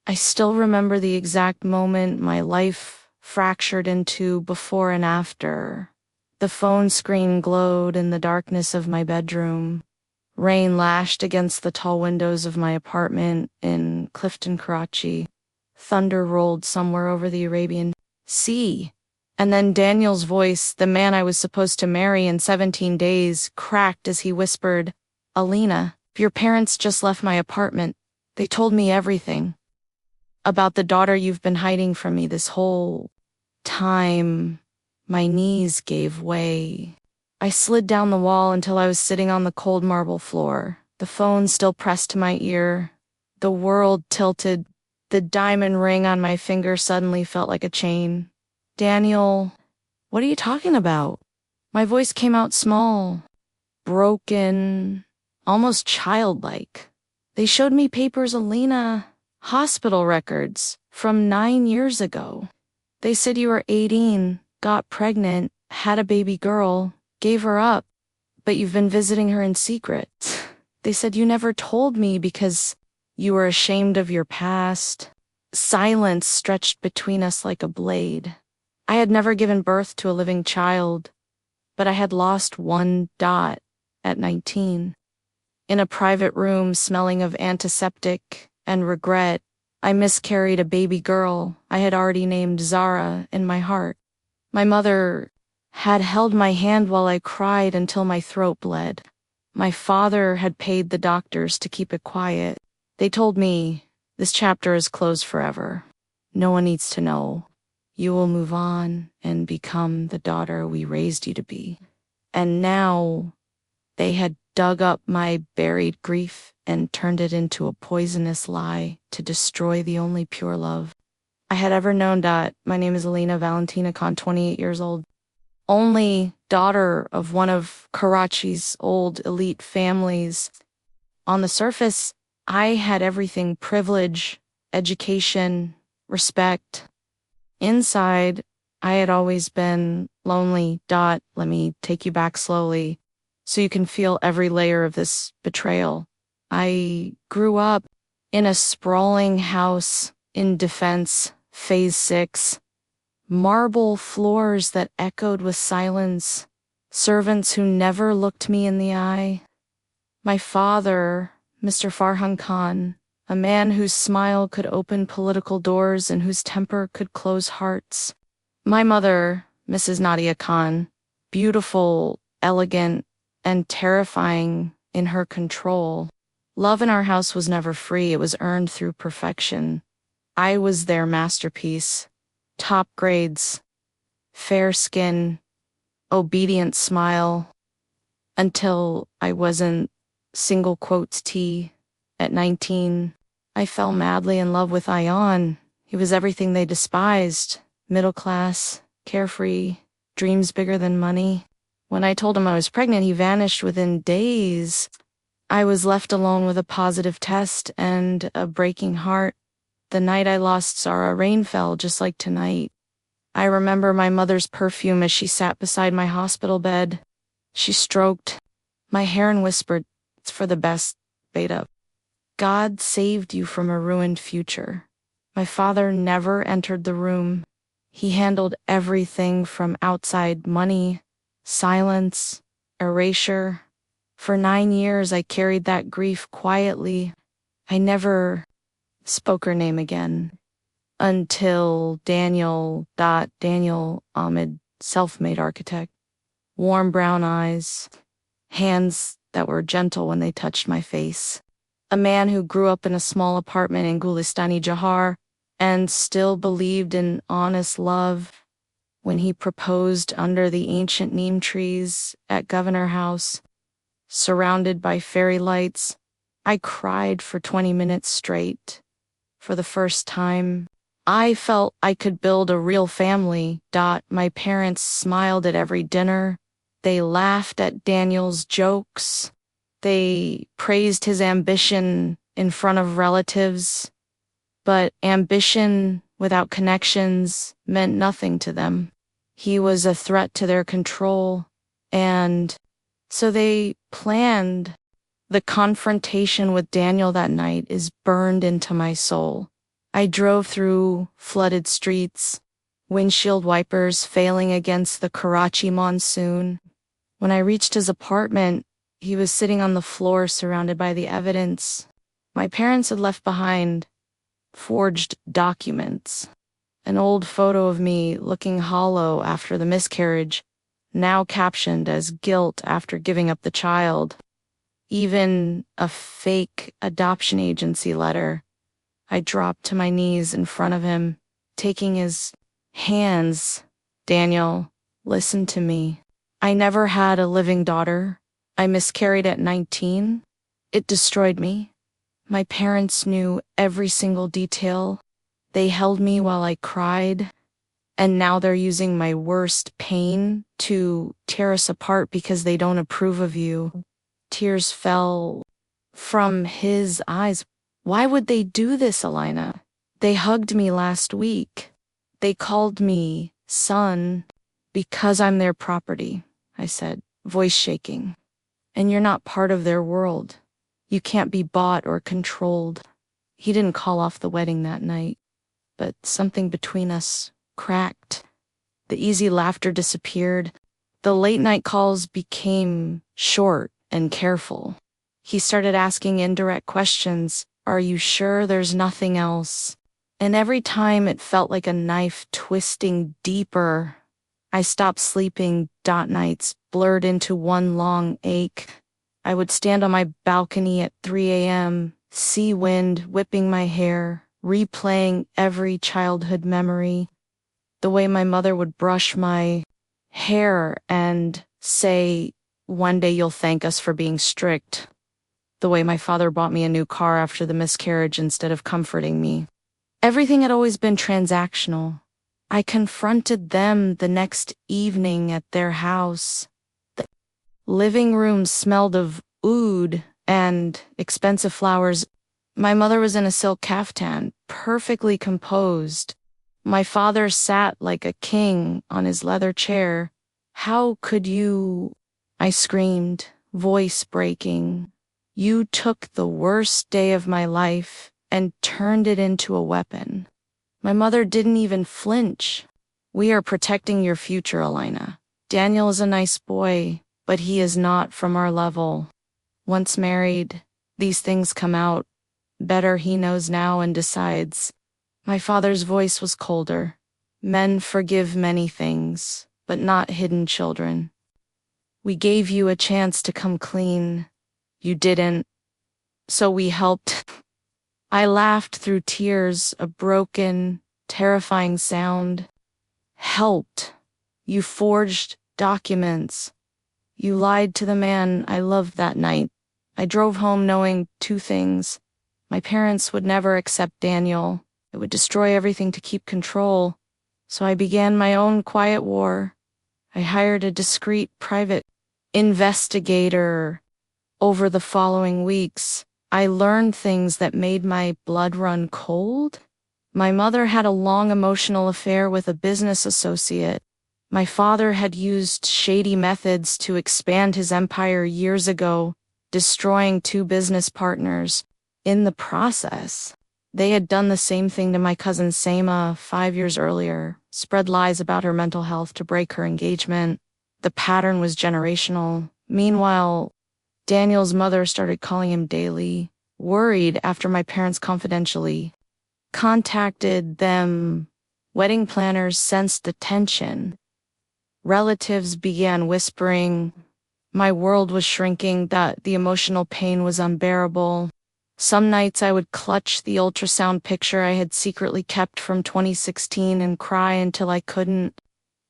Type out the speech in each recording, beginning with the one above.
I still remember the exact moment my life fractured into before and after. The phone screen glowed in the darkness of my bedroom. Rain lashed against the tall windows of my apartment in Clifton, Karachi. Thunder rolled somewhere over the Arabian Sea. And then Daniel's voice, the man I was supposed to marry in 17 days, cracked as he whispered, "Alina, your parents just left my apartment. They told me everything. About the daughter you've been hiding from me this whole time." My knees gave way. I slid down the wall until I was sitting on the cold marble floor, the phone still pressed to my ear. The world tilted. The diamond ring on my finger suddenly felt like a chain. "Daniel, what are you talking about?" My voice came out small, broken, almost childlike. "They showed me papers, Alina, hospital records from 9 years ago. They said you were 18, got pregnant, had a baby girl, gave her up, but you've been visiting her in secret. They said you never told me because you were ashamed of your past." Silence stretched between us like a blade. I had never given birth to a living child, but I had lost one dot at 19. In a private room smelling of antiseptic and regret, I miscarried a baby girl I had already named Zara in my heart. My mother had held my hand while I cried until my throat bled. My father had paid the doctors to keep it quiet. They told me, "This chapter is closed forever. No one needs to know. You will move on and become the daughter we raised you to be." And now they had dug up my buried grief and turned it into a poisonous lie to destroy the only pure love I had ever known. My name is Alina Valentina Khan, 28 years old. Only daughter of one of Karachi's old elite families. On the surface, I had everything: privilege, education, respect. Inside, I had always been lonely. Let me take you back slowly so you can feel every layer of this betrayal. I grew up in a sprawling house in Defense, Phase 6. Marble floors that echoed with silence. Servants who never looked me in the eye. My father, Mr. Farhan Khan, a man whose smile could open political doors and whose temper could close hearts. My mother, Mrs. Nadia Khan, beautiful, elegant, and terrifying in her control. Love in our house was never free. It was earned through perfection. I was their masterpiece. Top grades, fair skin, obedient smile, until I wasn't, single quotes T. At 19, I fell madly in love with Ion. He was everything they despised: middle class, carefree, dreams bigger than money. When I told him I was pregnant, he vanished within days. I was left alone with a positive test and a breaking heart. The night I lost Zara, rain fell just like tonight. I remember my mother's perfume as she sat beside my hospital bed. She stroked my hair and whispered, "It's for the best, Beta. God saved you from a ruined future." My father never entered the room. He handled everything from outside: money, silence, erasure. For 9 years, I carried that grief quietly. I never spoke her name again. Until Daniel Ahmed, self-made architect. Warm brown eyes, hands that were gentle when they touched my face. A man who grew up in a small apartment in Gulistani Jahar and still believed in honest love. When he proposed under the ancient neem trees at Governor House, surrounded by fairy lights, I cried for 20 minutes straight. For the first time, I felt I could build a real family. My parents smiled at every dinner. They laughed at Daniel's jokes. They praised his ambition in front of relatives. But ambition without connections meant nothing to them. He was a threat to their control, and so they planned. The confrontation with Daniel that night is burned into my soul. I drove through flooded streets, windshield wipers failing against the Karachi monsoon. When I reached his apartment, he was sitting on the floor surrounded by the evidence my parents had left behind: forged documents, an old photo of me looking hollow after the miscarriage, now captioned as guilt after giving up the child, even a fake adoption agency letter. I dropped to my knees in front of him, taking his hands. Daniel, listen to me. I never had a living daughter. I miscarried at 19. It destroyed me. My parents knew every single detail. They held me while I cried, and now they're using my worst pain to tear us apart because they don't approve of you. Tears fell from his eyes. Why would they do this, Elena? They hugged me last week. They called me son. Because I'm their property, I said, voice shaking. And you're not part of their world. You can't be bought or controlled. He didn't call off the wedding that night, but something between us cracked. The easy laughter disappeared. The late night calls became short and careful. He started asking indirect questions. Are you sure there's nothing else? And every time it felt like a knife twisting deeper. I stopped sleeping. Nights blurred into one long ache. I would stand on my balcony at 3 a.m., sea wind whipping my hair, replaying every childhood memory. The way my mother would brush my hair and say, one day you'll thank us for being strict. The way my father bought me a new car after the miscarriage instead of comforting me. Everything had always been transactional. I confronted them the next evening at their house. The living room smelled of oud and expensive flowers. My mother was in a silk caftan, perfectly composed. My father sat like a king on his leather chair. How could you? I screamed, voice breaking. You took the worst day of my life and turned it into a weapon. My mother didn't even flinch. We are protecting your future, Elena. Daniel is a nice boy, but he is not from our level. Once married, these things come out. Better he knows now and decides. My father's voice was colder. Men forgive many things, but not hidden children. We gave you a chance to come clean. You didn't. So we helped. I laughed through tears, a broken, terrifying sound. Helped. You forged documents. You lied to the man I loved that night. I drove home knowing two things. My parents would never accept Daniel. It would destroy everything to keep control. So I began my own quiet war. I hired a discreet private investigator. Over the following weeks, I learned things that made my blood run cold. My mother had a long emotional affair with a business associate. My father had used shady methods to expand his empire years ago, destroying two business partners. In the process, they had done the same thing to my cousin Seema 5 years earlier, spread lies about her mental health to break her engagement. The pattern was generational. Meanwhile, Daniel's mother started calling him daily, worried after my parents confidentially contacted them. Wedding planners sensed the tension. Relatives began whispering. My world was shrinking, that the emotional pain was unbearable. Some nights I would clutch the ultrasound picture I had secretly kept from 2016 and cry until I couldn't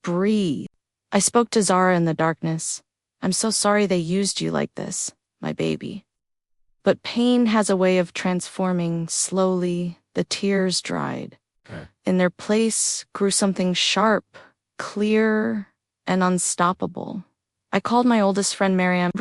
breathe. I spoke to Zara in the darkness. I'm so sorry they used you like this, my baby. But pain has a way of transforming slowly. The tears dried. Okay. In their place grew something sharp, clear, and unstoppable. I called my oldest friend Marianne.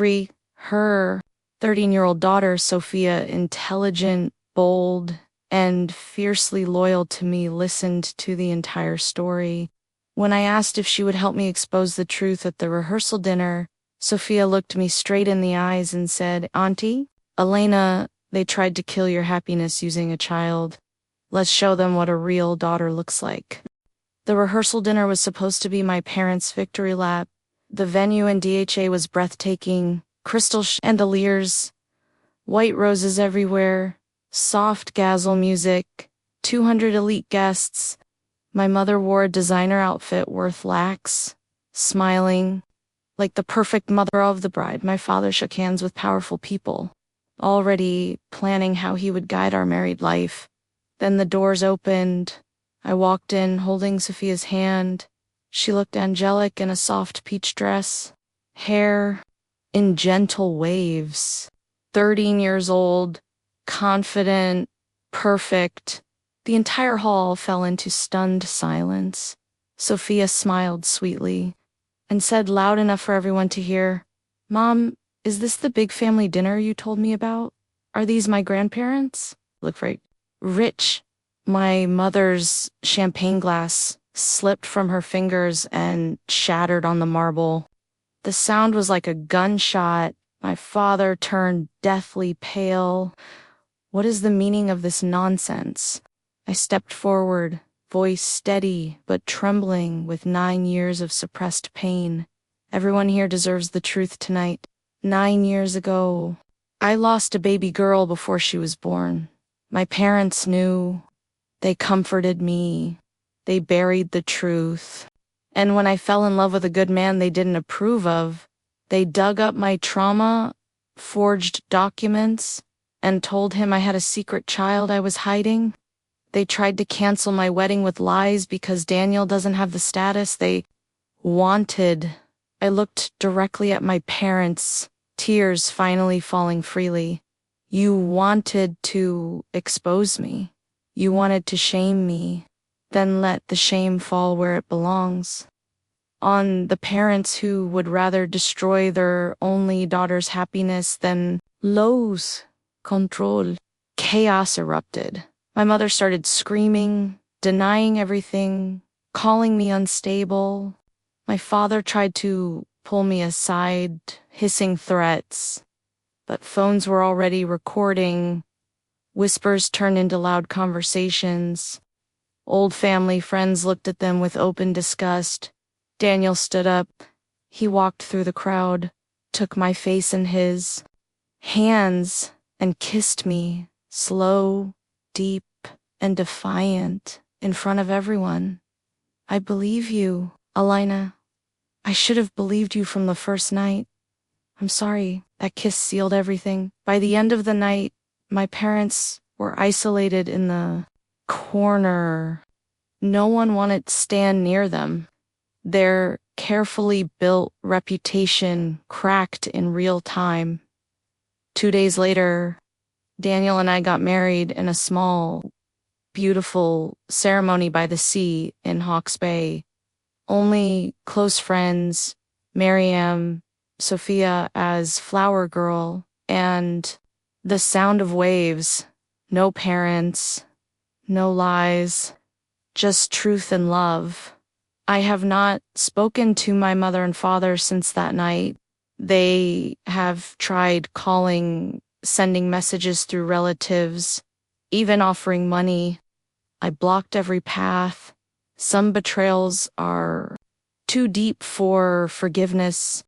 Her 13-year-old daughter, Sophia, intelligent, bold, and fiercely loyal to me, listened to the entire story. When I asked if she would help me expose the truth at the rehearsal dinner, Sophia looked me straight in the eyes and said, Auntie, Elena, they tried to kill your happiness using a child. Let's show them what a real daughter looks like. The rehearsal dinner was supposed to be my parents' victory lap. The venue in DHA was breathtaking, crystal chandeliers, white roses everywhere, soft gazzle music, 200 elite guests. My mother wore a designer outfit worth lakhs, smiling, like the perfect mother of the bride. My father shook hands with powerful people, already planning how he would guide our married life. Then the doors opened. I walked in holding Sophia's hand. She looked angelic in a soft peach dress, hair in gentle waves. 13 years old, confident, perfect. The entire hall fell into stunned silence. Sophia smiled sweetly and said loud enough for everyone to hear, "Mom, is this the big family dinner you told me about? Are these my grandparents?" Look very rich. My mother's champagne glass slipped from her fingers and shattered on the marble. The sound was like a gunshot. My father turned deathly pale. What is the meaning of this nonsense? I stepped forward, voice steady but trembling with 9 years of suppressed pain. Everyone here deserves the truth tonight. 9 years ago, I lost a baby girl before she was born. My parents knew. They comforted me. They buried the truth. And when I fell in love with a good man they didn't approve of, they dug up my trauma, forged documents, and told him I had a secret child I was hiding. They tried to cancel my wedding with lies because Daniel doesn't have the status they wanted. I looked directly at my parents, tears finally falling freely. You wanted to expose me. You wanted to shame me. Then let the shame fall where it belongs. On the parents who would rather destroy their only daughter's happiness than lose control. Chaos erupted. My mother started screaming, denying everything, calling me unstable. My father tried to pull me aside, hissing threats, but phones were already recording. Whispers turned into loud conversations. Old family friends looked at them with open disgust. Daniel stood up. He walked through the crowd, took my face in his hands, and kissed me, slow, deep, and defiant, in front of everyone. "I believe you, Alina. I should have believed you from the first night. I'm sorry." That kiss sealed everything. By the end of the night, my parents were isolated in the corner. No one wanted to stand near them. Their carefully built reputation cracked in real time. 2 days later, Daniel and I got married in a small, beautiful ceremony by the sea in Hawke's Bay. Only close friends, Miriam, Sophia as flower girl, and the sound of waves. No parents, no lies, just truth and love. I have not spoken to my mother and father since that night. They have tried calling, sending messages through relatives, even offering money. I blocked every path. Some betrayals are too deep for forgiveness.